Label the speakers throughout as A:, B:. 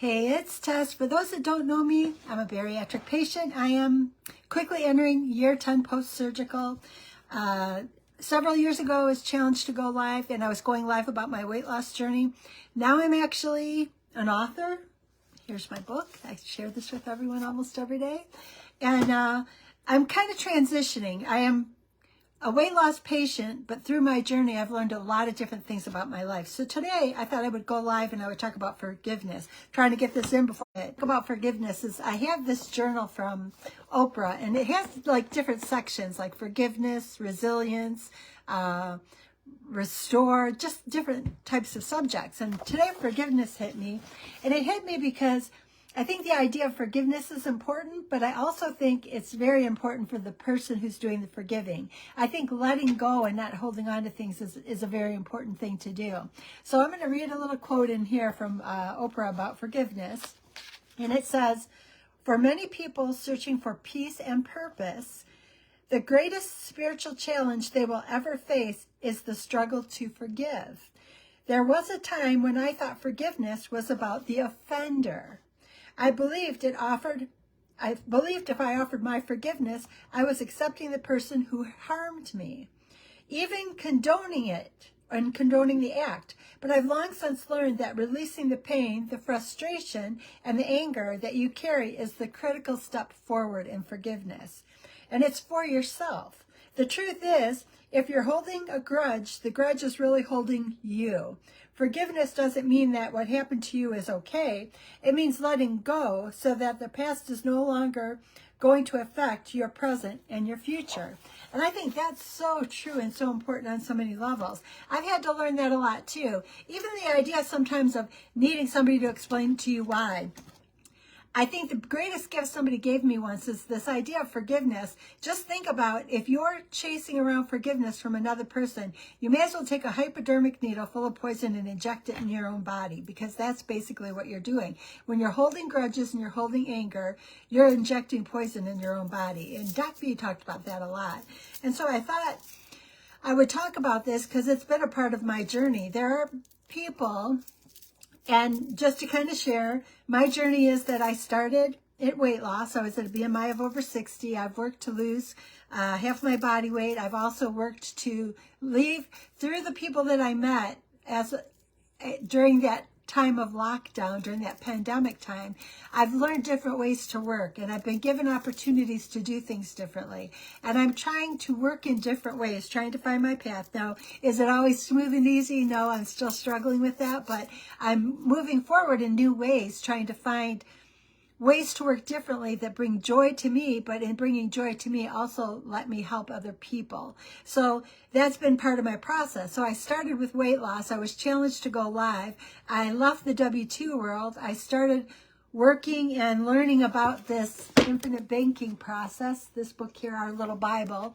A: Hey, it's Tess. For those that don't know me, I'm a bariatric patient. I am quickly entering year 10 post-surgical. Several years ago, I was challenged to go live, and I was going live about my weight loss journey. Now I'm actually an author. Here's my book. I share this with everyone almost every day. And I'm kind of transitioning. I am a weight loss patient, but through my journey, I've learned a lot of different things about my life. So today, I thought I would go live and I would talk about forgiveness. Trying to get this in before I talk about forgiveness is I have this journal from Oprah, and it has like different sections like forgiveness, resilience, restore, just different types of subjects. And today, forgiveness hit me, and it hit me because I think the idea of forgiveness is important, but I also think it's very important for the person who's doing the forgiving. I think letting go and not holding on to things is a very important thing to do. So I'm going to read a little quote in here from Oprah about forgiveness. And it says, "For many people searching for peace and purpose, the greatest spiritual challenge they will ever face is the struggle to forgive. There was a time when I thought forgiveness was about the offender. I believed if I offered my forgiveness, I was accepting the person who harmed me, even condoning it and condoning the act. But I've long since learned that releasing the pain, the frustration, and the anger that you carry is the critical step forward in forgiveness. And it's for yourself. The truth is, if you're holding a grudge, the grudge is really holding you. Forgiveness doesn't mean that what happened to you is okay. It means letting go so that the past is no longer going to affect your present and your future." And I think that's so true and so important on so many levels. I've had to learn that a lot too. Even the idea sometimes of needing somebody to explain to you why. I think the greatest gift somebody gave me once is this idea of forgiveness. Just think about if you're chasing around forgiveness from another person, you may as well take a hypodermic needle full of poison and inject it in your own body, because that's basically what you're doing. When you're holding grudges and you're holding anger, you're injecting poison in your own body. And Doc B talked about that a lot. And so I thought I would talk about this because it's been a part of my journey. There are people. And just to kind of share, my journey is that I started at weight loss. I was at a BMI of over 60. I've worked to lose half my body weight. I've also worked to leave through the people that I met during that time of lockdown, during that pandemic time. I've learned different ways to work, and I've been given opportunities to do things differently. And I'm trying to work in different ways, trying to find my path. Now, is it always smooth and easy? No, I'm still struggling with that, but I'm moving forward in new ways, trying to find ways to work differently that bring joy to me, but in bringing joy to me, also let me help other people. So that's been part of my process. So I started with weight loss. I was challenged to go live. I left the W-2 world. I started working and learning about this infinite banking process. This book here, our little Bible.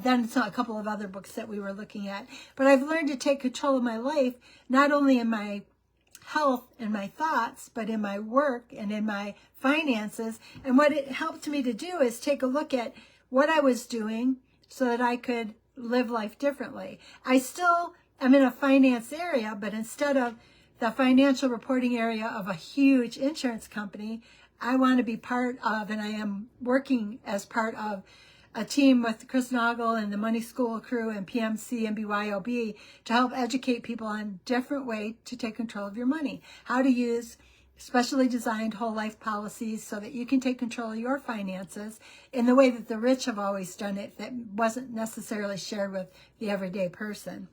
A: Then it's a couple of other books that we were looking at. But I've learned to take control of my life, not only in my health and my thoughts, but in my work and in my finances. And what it helped me to do is take a look at what I was doing so that I could live life differently. I still am in a finance area, but instead of the financial reporting area of a huge insurance company, I want to be part of, and I am working as part of a team with Chris Noggle and the Money School crew and PMC and BYOB to help educate people on different ways to take control of your money. How to use specially designed whole life policies so that you can take control of your finances in the way that the rich have always done it, that wasn't necessarily shared with the everyday person.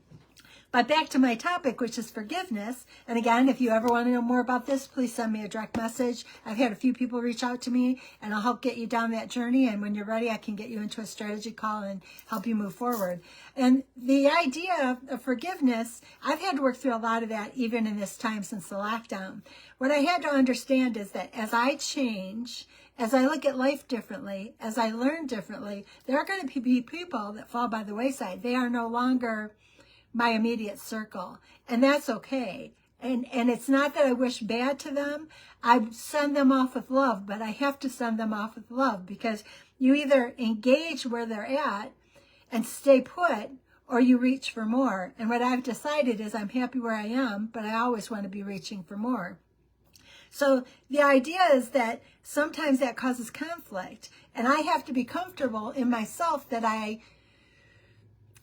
A: But back to my topic, which is forgiveness. And again, if you ever want to know more about this, please send me a direct message. I've had a few people reach out to me, and I'll help get you down that journey. And when you're ready, I can get you into a strategy call and help you move forward. And the idea of forgiveness, I've had to work through a lot of that even in this time since the lockdown. What I had to understand is that as I change, as I look at life differently, as I learn differently, there are going to be people that fall by the wayside. They are no longer my immediate circle, and that's okay. And it's not that I wish bad to them. I send them off with love, but I have to send them off with love, because you either engage where they're at and stay put, or you reach for more. And what I've decided is I'm happy where I am, but I always want to be reaching for more. So the idea is that sometimes that causes conflict, and I have to be comfortable in myself that I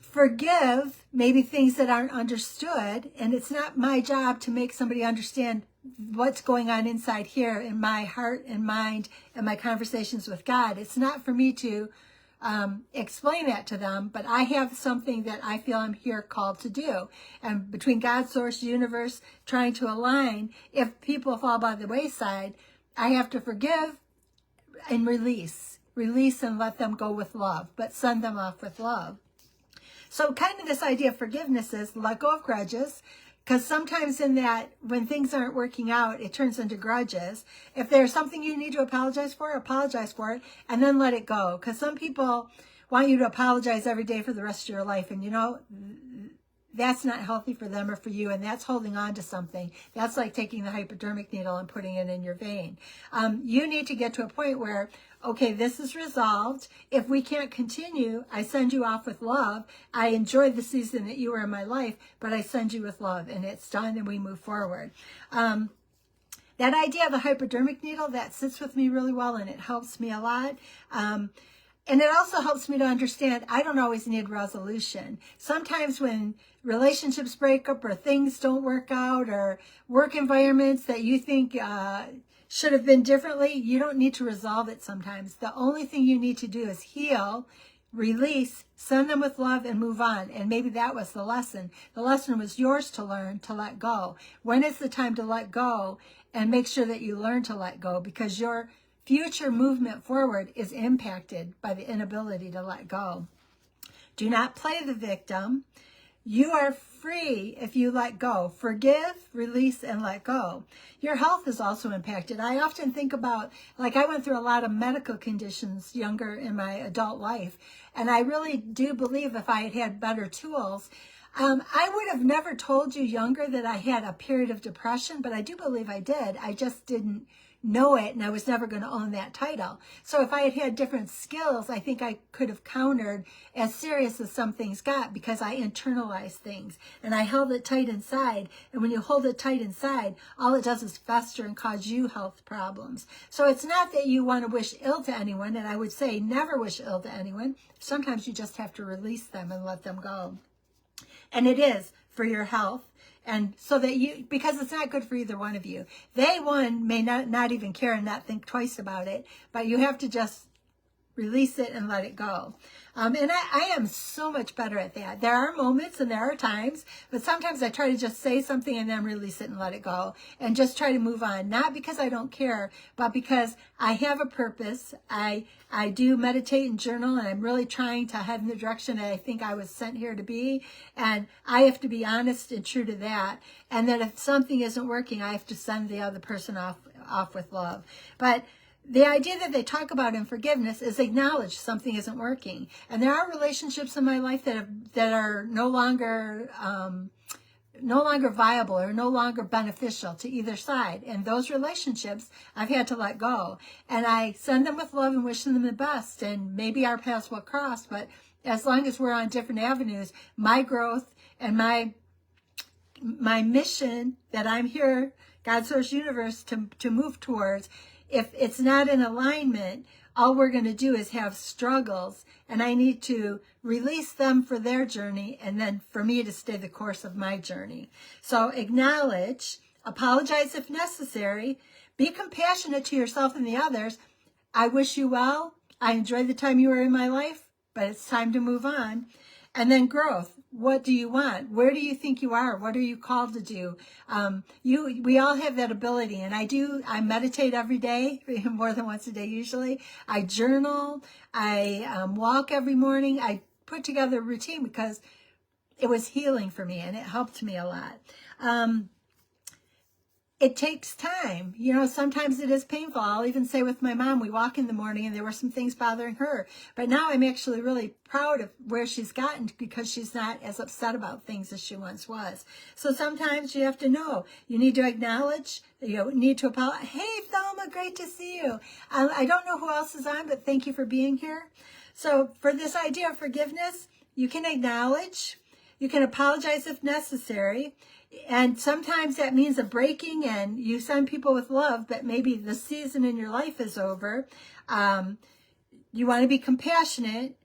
A: forgive maybe things that aren't understood, and it's not my job to make somebody understand what's going on inside here in my heart and mind and my conversations with God. It's not for me to explain that to them, but I have something that I feel I'm here called to do. And between God, source, universe, trying to align, if people fall by the wayside, I have to forgive and release and let them go with love, but send them off with love. So kind of this idea of forgiveness is let go of grudges, because sometimes in that, when things aren't working out, it turns into grudges. If there's something you need to apologize for it, and then let it go. Because some people want you to apologize every day for the rest of your life, and you know, that's not healthy for them or for you, and that's holding on to something. That's like taking the hypodermic needle and putting it in your vein. You need to get to a point where, okay, this is resolved. If we can't continue, I send you off with love. I enjoyed the season that you were in my life, but I send you with love, and it's done, and we move forward. That idea of the hypodermic needle, that sits with me really well, and it helps me a lot. And it also helps me to understand I don't always need resolution. Sometimes when relationships break up or things don't work out or work environments that you think should have been differently, you don't need to resolve it sometimes. The only thing you need to do is heal, release, send them with love, and move on. And maybe that was the lesson. The lesson was yours to learn to let go. When is the time to let go? And make sure that you learn to let go, because your future movement forward is impacted by the inability to let go. Do not play the victim. You are free if you let go. Forgive, release, and let go. Your health is also impacted. I often think about, like, I went through a lot of medical conditions younger in my adult life, and I really do believe if I had had better tools, I would have never told you younger that I had a period of depression, but I do believe I did. I just didn't know it, and I was never going to own that title. So if I had had different skills, I think I could have countered as serious as some things got, because I internalized things and I held it tight inside. And when you hold it tight inside, all it does is fester and cause you health problems. So it's not that you want to wish ill to anyone, and I would say never wish ill to anyone. Sometimes you just have to release them and let them go. And it is for your health. And so that you, because it's not good for either one of you. They, one, may not even care and not think twice about it, but you have to just release it and let it go. And I am so much better at that. There are moments and there are times, but sometimes I try to just say something and then release it and let it go and just try to move on. Not because I don't care, but because I have a purpose. I do meditate and journal, and I'm really trying to head in the direction that I think I was sent here to be. And I have to be honest and true to that. And then if something isn't working, I have to send the other person off with love. But the idea that they talk about in forgiveness is acknowledge something isn't working. And there are relationships in my life that are no longer viable or no longer beneficial to either side. And those relationships I've had to let go. And I send them with love and wish them the best. And maybe our paths will cross, but as long as we're on different avenues, my growth and my mission that I'm here, God, source, universe, to move towards, if it's not in alignment, all we're going to do is have struggles, and I need to release them for their journey, and then for me to stay the course of my journey. So acknowledge, apologize if necessary, be compassionate to yourself and the others. I wish you well. I enjoyed the time you were in my life, but it's time to move on. And then growth. What do you want? Where do you think you are? What are you called to do? We all have that ability, and I meditate every day, more than once a day usually. I journal. I walk every morning. I put together a routine because it was healing for me, and it helped me a lot. It takes time. You know, sometimes it is painful. I'll even say with my mom, we walk in the morning and there were some things bothering her. But now I'm actually really proud of where she's gotten, because she's not as upset about things as she once was. So sometimes you have to know. You need to acknowledge. You need to apologize. Hey, Thelma, great to see you. I don't know who else is on, but thank you for being here. So for this idea of forgiveness, you can acknowledge. You can apologize if necessary. And sometimes that means a breaking, and you send people with love, but maybe the season in your life is over. You want to be compassionate.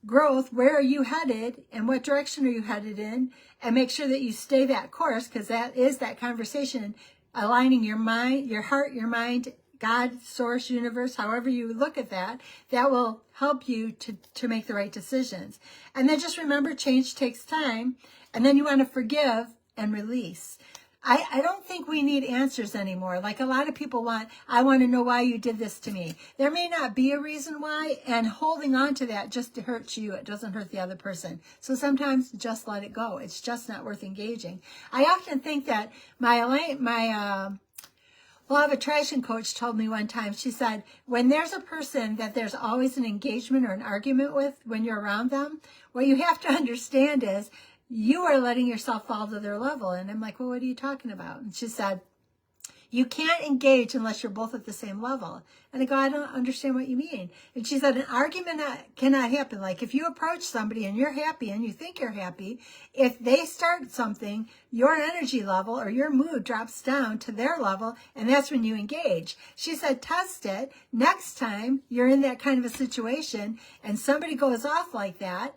A: Growth, where are you headed and what direction are you headed in? And make sure that you stay that course, because that is that conversation, aligning your mind, your heart, your mind, God, source, universe, however you look at that, that will help you to make the right decisions. And then just remember, change takes time. And then you want to forgive and release. I don't think we need answers anymore. Like a lot of people want, I want to know why you did this to me. There may not be a reason why, and holding on to that just hurts you. It doesn't hurt the other person. So sometimes just let it go. It's just not worth engaging. I often think that my law of attraction coach told me one time, she said, when there's a person that there's always an engagement or an argument with when you're around them, what you have to understand is, you are letting yourself fall to their level. And I'm like, well, what are you talking about? And she said, you can't engage unless you're both at the same level. And I go, I don't understand what you mean. And she said, an argument cannot happen. Like if you approach somebody and you're happy and you think you're happy, if they start something, your energy level or your mood drops down to their level, and that's when you engage. She said, test it. Next time you're in that kind of a situation and somebody goes off like that,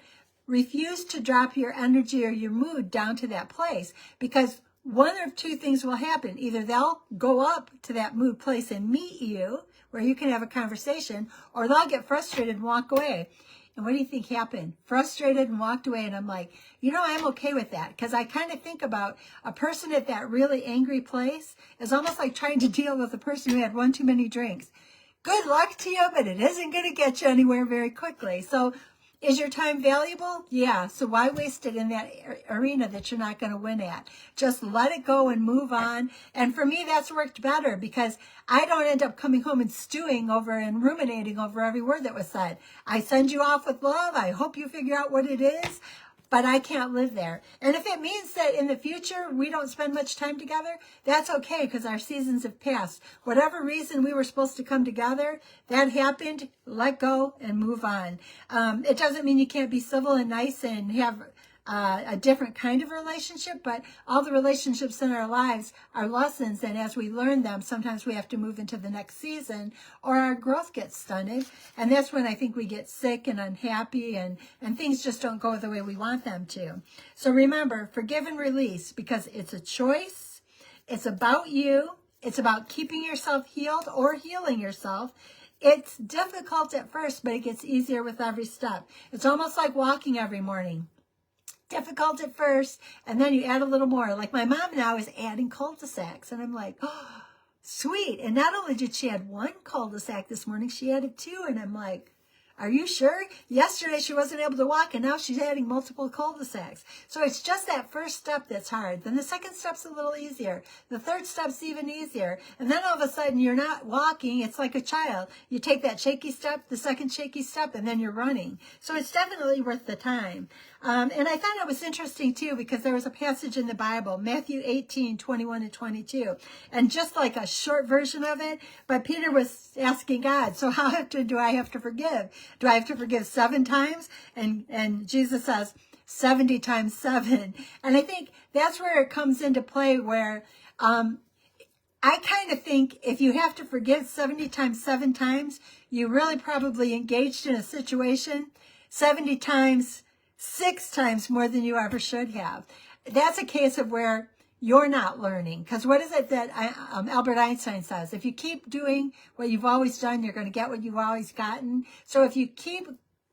A: refuse to drop your energy or your mood down to that place, because one of two things will happen. Either they'll go up to that mood place and meet you where you can have a conversation, or they'll get frustrated and walk away. And what do you think happened? Frustrated and walked away. And I'm like, I'm okay with that, because I kind of think about a person at that really angry place is almost like trying to deal with a person who had one too many drinks. Good luck to you, but it isn't going to get you anywhere very quickly. So is your time valuable? Yeah. So why waste it in that arena that you're not going to win at? Just let it go and move on. And for me, that's worked better, because I don't end up coming home and stewing over and ruminating over every word that was said. I send you off with love. I hope you figure out what it is, but I can't live there. And if it means that in the future we don't spend much time together, that's okay, because our seasons have passed. Whatever reason we were supposed to come together, that happened. Let go and move on. It doesn't mean you can't be civil and nice and have a different kind of relationship, but all the relationships in our lives are lessons, and as we learn them, sometimes we have to move into the next season or our growth gets stunted, and that's when I think we get sick and unhappy and things just don't go the way we want them to. So remember, forgive and release, because it's a choice. It's about you. It's about keeping yourself healed or healing yourself. It's difficult at first, but it gets easier with every step. It's almost like walking every morning. Difficult at first, and then you add a little more. Like my mom now is adding cul-de-sacs, and I'm like, oh, sweet. And not only did she add one cul-de-sac this morning, she added two, and I'm like, are you sure? Yesterday she wasn't able to walk, and now she's adding multiple cul-de-sacs. So it's just that first step that's hard. Then the second step's a little easier. The third step's even easier. And then all of a sudden you're not walking. It's like a child. You take that shaky step, the second shaky step, and then you're running. So it's definitely worth the time. And I thought it was interesting too, because there was a passage in the Bible, Matthew 18:21-22, and just like a short version of it, but Peter was asking God, so how often do I have to forgive? Do I have to forgive 7 times? And Jesus says 70 times 7. And I think that's where it comes into play, where I kind of think if you have to forgive 70 times 7 times, you really probably engaged in a situation 70 times 6 times more than you ever should have. That's a case of where you're not learning. Because what is it that Albert Einstein says? If you keep doing what you've always done, you're going to get what you've always gotten. So if you keep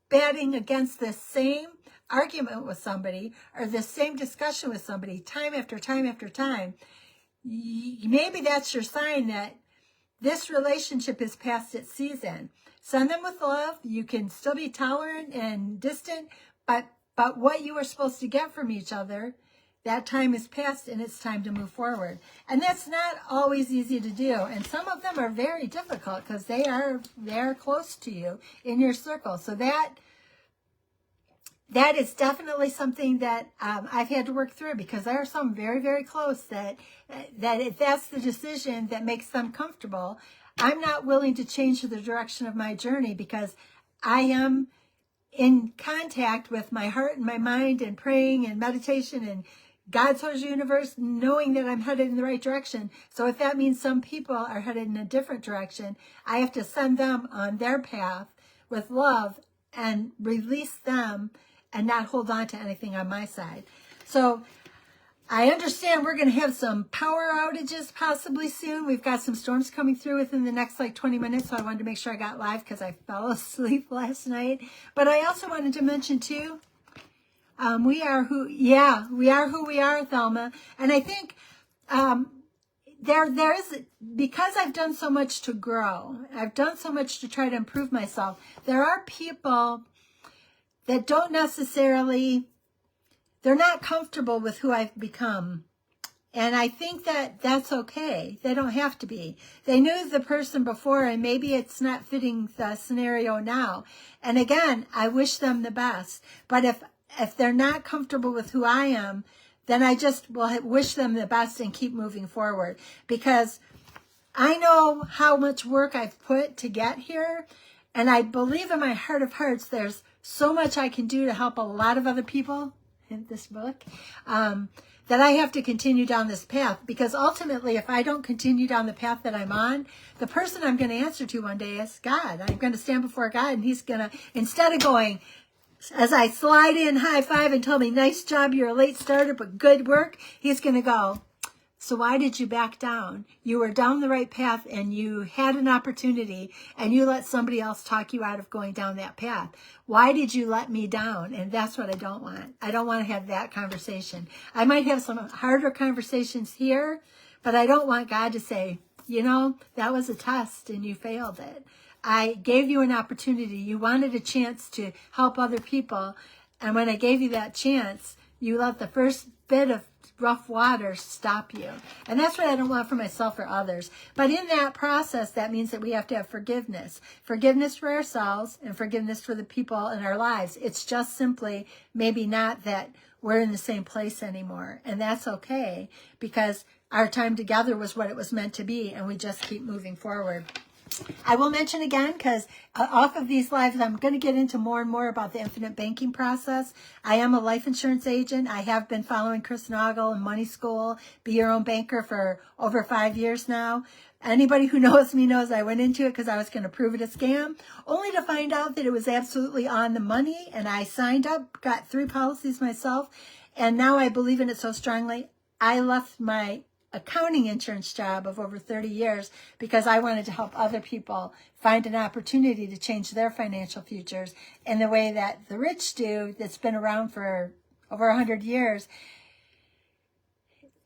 A: batting against the same argument with somebody or the same discussion with somebody time after time after time, maybe that's your sign that this relationship is past its season. Send them with love. You can still be tolerant and distant, but what you were supposed to get from each other, that time is past and it's time to move forward. And that's not always easy to do. And some of them are very difficult because they're close to you in your circle. So that is definitely something that I've had to work through, because there are some very, very close that if that's the decision that makes them comfortable, I'm not willing to change the direction of my journey, because I am in contact with my heart and my mind and praying and meditation and God source universe, knowing that I'm headed in the right direction. So if that means some people are headed in a different direction, I have to send them on their path with love and release them and not hold on to anything on my side. So I understand we're going to have some power outages possibly soon. We've got some storms coming through within the next 20 minutes. So I wanted to make sure I got live because I fell asleep last night. But I also wanted to mention too, we are who we are, Thelma. And I think there is, because I've done so much to grow, I've done so much to try to improve myself. There are people that don't necessarily, they're not comfortable with who I've become. And I think that that's okay. They don't have to be. They knew the person before, and maybe it's not fitting the scenario now. And again, I wish them the best. But if they're not comfortable with who I am, then I just will wish them the best and keep moving forward. Because I know how much work I've put to get here. And I believe in my heart of hearts, there's so much I can do to help a lot of other people in this book, that I have to continue down this path. Because ultimately, if I don't continue down the path that I'm on, the person I'm going to answer to one day is God. I'm going to stand before God, and he's going to, instead of going, as I slide in, high five, and tell me, nice job, you're a late starter, but good work, he's going to go, so why did you back down? You were down the right path, and you had an opportunity, and you let somebody else talk you out of going down that path. Why did you let me down? And that's what I don't want. I don't want to have that conversation. I might have some harder conversations here, but I don't want God to say, you know, that was a test and you failed it. I gave you an opportunity. You wanted a chance to help other people. And when I gave you that chance, you let the first bit of rough water stop you. And that's what I don't want for myself or others. But in that process, that means that we have to have forgiveness. Forgiveness for ourselves and forgiveness for the people in our lives. It's just simply maybe not that we're in the same place anymore. And that's okay, because our time together was what it was meant to be, and we just keep moving forward. I will mention again, because off of these lives, I'm going to get into more and more about the infinite banking process. I am a life insurance agent. I have been following Chris Noggle and Money School, Be Your Own Banker, for over 5 years now. Anybody who knows me knows I went into it because I was going to prove it a scam, only to find out that it was absolutely on the money. And I signed up, got 3 policies myself, and now I believe in it so strongly. I left my accounting insurance job of over 30 years because I wanted to help other people find an opportunity to change their financial futures in the way that the rich do, that's been around for over 100 years.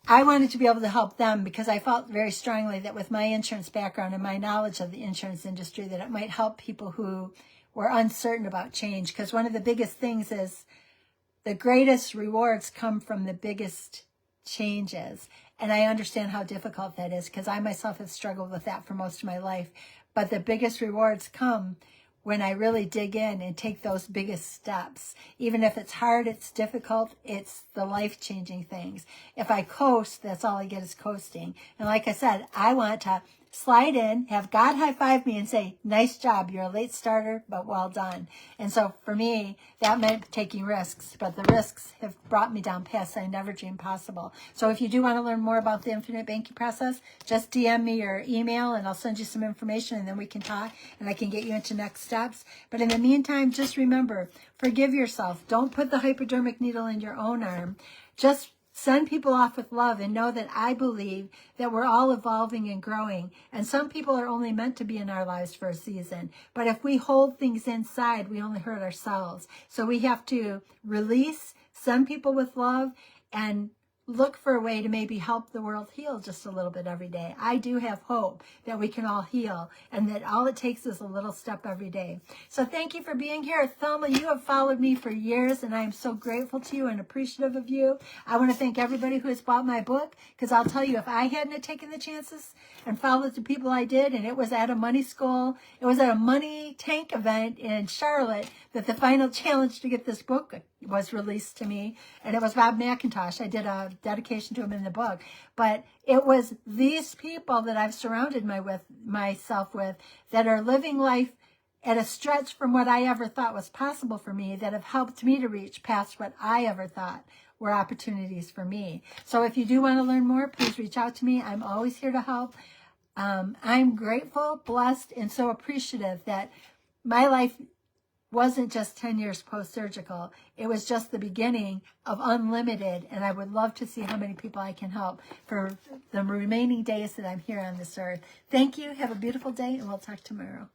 A: I wanted to be able to help them because I felt very strongly that with my insurance background and my knowledge of the insurance industry, that it might help people who were uncertain about change. Because one of the biggest things is the greatest rewards come from the biggest changes. And I understand how difficult that is because I myself have struggled with that for most of my life. But the biggest rewards come when I really dig in and take those biggest steps. Even if it's hard, it's difficult, it's the life-changing things. If I coast, that's all I get is coasting. And like I said, I want to slide in, have God high-five me and say, nice job, you're a late starter, but well done. And so for me, that meant taking risks, but the risks have brought me down paths I never dreamed possible. So if you do want to learn more about the infinite banking process, just DM me or email and I'll send you some information, and then we can talk and I can get you into next steps. But in the meantime, just remember, forgive yourself. Don't put the hypodermic needle in your own arm. Just send people off with love and know that I believe that we're all evolving and growing. And some people are only meant to be in our lives for a season. But if we hold things inside, we only hurt ourselves. So we have to release, send people with love, and look for a way to maybe help the world heal just a little bit every day. I do have hope that we can all heal, and that all it takes is a little step every day. So thank you for being here. Thelma, you have followed me for years, and I am so grateful to you and appreciative of you. I want to thank everybody who has bought my book, because I'll tell you, if I hadn't taken the chances and followed the people I did, and it was at a money school, it was at a money tank event in Charlotte that the final challenge to get this book was released to me, and it was Bob McIntosh. I did a dedication to him in the book, but it was these people that I've surrounded myself with that are living life at a stretch from what I ever thought was possible for me, that have helped me to reach past what I ever thought were opportunities for me. So if you do want to learn more, please reach out to me. I'm always here to help. I'm grateful, blessed, and so appreciative that my life wasn't just 10 years post-surgical. It was just the beginning of unlimited, and I would love to see how many people I can help for the remaining days that I'm here on this earth. Thank you. Have a beautiful day, and we'll talk tomorrow.